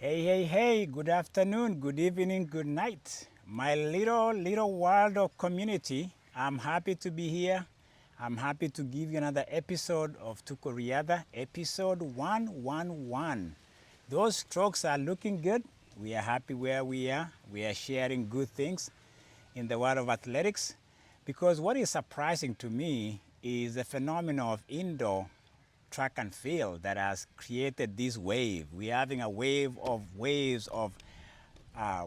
Hey, good afternoon, good evening, good night. My little world of community, I'm happy to be here. I'm happy to give you another episode of Tuko Riadha, episode 111. Those strokes are looking good. We are happy where we are. We are sharing good things in the world of athletics because what is surprising to me is the phenomenon of indoor track and field that has created this wave. We're having a waves of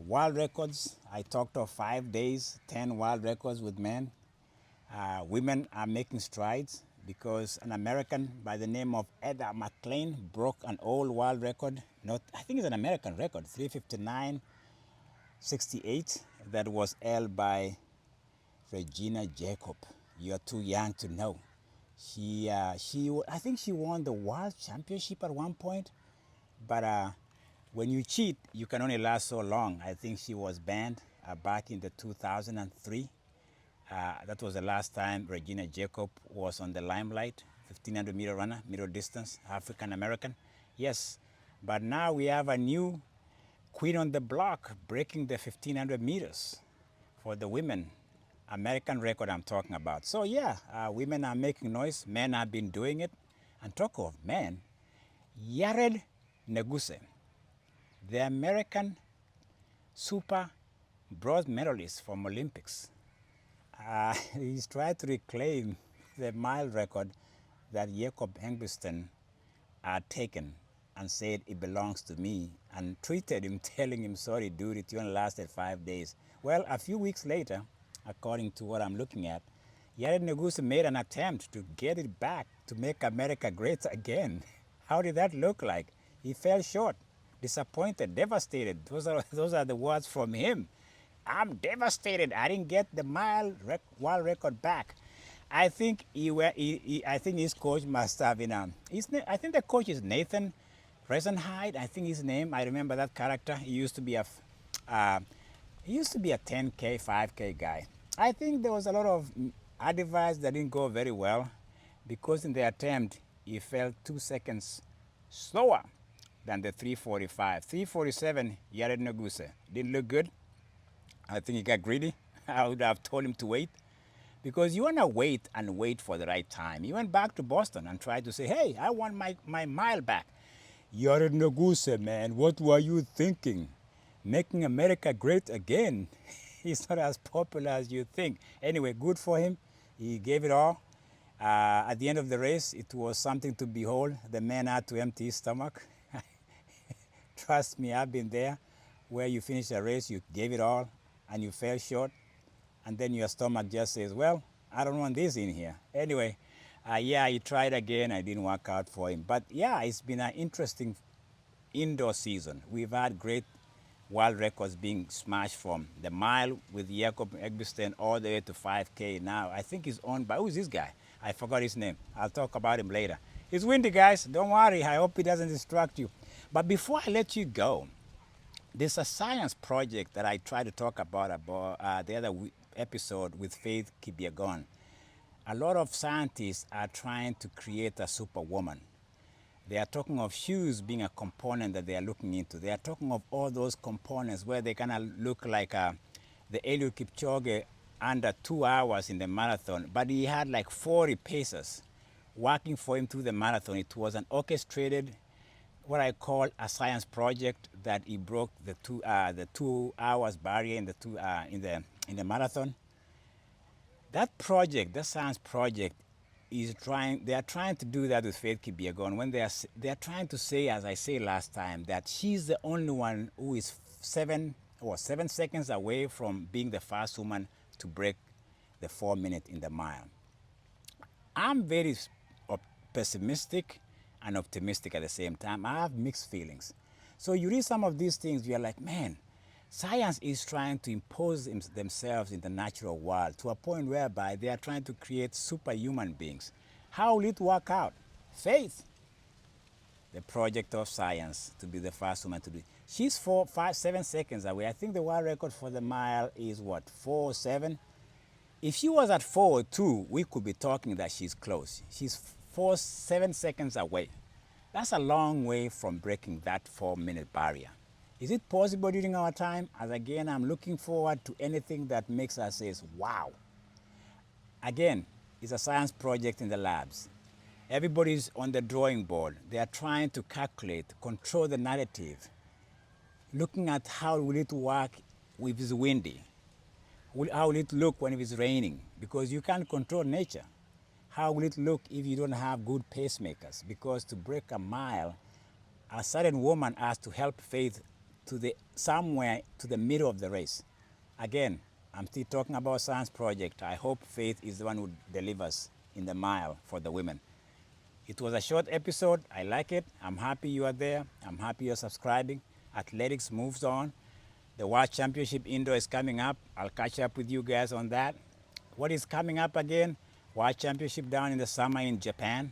world records. I talked of 5 days, 10 world records with men. Women are making strides because an American by the name of Eda McLean broke an old world record. I think it's an American record, 3:59:68, that was held by Regina Jacob. You're too young to know. I think she won the world championship at one point, but when you cheat, you can only last so long. I think she was banned back in the 2003. That was the last time Regina Jacob was on the limelight. 1500-meter runner, middle distance, African American. Yes, but now we have a new queen on the block breaking the 1500 meters for the women. American record I'm talking about. So yeah, women are making noise. Men have been doing it. And talk of men, Yared Nuguse, the American super bronze medalist from Olympics, he's tried to reclaim the mile record that Jacob Engblsten had taken and said it belongs to me and tweeted him telling him, sorry dude, it only lasted 5 days. Well, a few weeks later, according to what I'm looking at, Yared Nuguse made an attempt to get it back to make America great again. How did that look like? He fell short, disappointed, devastated. Those are the words from him. I'm devastated. I didn't get the world record back. I think I think his coach must have been. I think the coach is Nathan Resenheid. I think his name. I remember that character. He used to be a 10K, 5K guy. I think there was a lot of advice that didn't go very well because in the attempt he fell 2 seconds slower than the 3:45. 3:47, Yared Nuguse. Didn't look good. I think he got greedy. I would have told him to wait because you want to wait and wait for the right time. He went back to Boston and tried to say, hey, I want my mile back. Yared Nuguse, man, what were you thinking? Making America great again. He's not as popular as you think. Anyway, good for him. He gave it all. At the end of the race, it was something to behold. The man had to empty his stomach. Trust me, I've been there, where you finish a race, you gave it all, and you fell short, and then your stomach just says, well, I don't want this in here. Anyway, yeah, he tried again. It didn't work out for him. But yeah, it's been an interesting indoor season. We've had great world records being smashed from the mile with Jacob Engblsten all the way to 5K now. I think he's owned by, who's this guy? I forgot his name. I'll talk about him later. It's windy, guys. Don't worry. I hope it doesn't distract you. But before I let you go, there's a science project that I tried to talk about the other episode with Faith Kipyegon. A lot of scientists are trying to create a superwoman. They are talking of shoes being a component that they are looking into. They are talking of all those components where they kind of look like the Eliud Kipchoge under 2 hours in the marathon, but he had like 40 pacers working for him through the marathon. It was an orchestrated, what I call a science project, that he broke the 2 hours barrier in the marathon. That project, the science project, they are trying to do that with Faith Kipyegon when they are trying to say, as I said last time, that she's the only one who is 7 seconds away from being the first woman to break the 4 minute in the mile. I'm very pessimistic and optimistic at the same time. I have mixed feelings. So you read some of these things, you're like, man, science is trying to impose themselves in the natural world to a point whereby they are trying to create superhuman beings. How will it work out? Faith, the project of science, to be the first woman to do it. She's 7 seconds away. I think the world record for the mile is what, 4:07? If she was at 4:02, we could be talking that she's close. She's 7 seconds away. That's a long way from breaking that 4 minute barrier. Is it possible during our time? As again, I'm looking forward to anything that makes us say, wow. Again, it's a science project in the labs. Everybody's on the drawing board. They are trying to calculate, control the narrative, looking at how will it work if it's windy, how will it look when it's raining, because you can't control nature. How will it look if you don't have good pacemakers? Because to break a mile, a certain woman has to help Faith to somewhere to the middle of the race. Again, I'm still talking about science project. I hope Faith is the one who delivers in the mile for the women. It was a short episode. I like it. I'm happy you are there. I'm happy you're subscribing. Athletics moves on. The World Championship Indoor is coming up. I'll catch up with you guys on that. What is coming up again? World Championship down in the summer in Japan.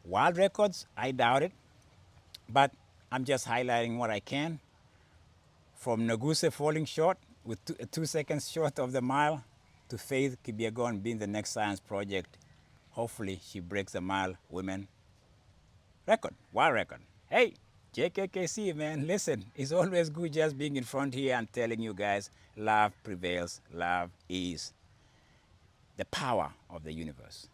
World records, I doubt it. But I'm just highlighting what I can. From Nuguse falling short with 2 seconds short of the mile to Faith Kipyegon being the next science project. Hopefully she breaks the mile women record, world record. Hey, JKKC, man, listen, it's always good just being in front here and telling you guys love prevails. Love is the power of the universe.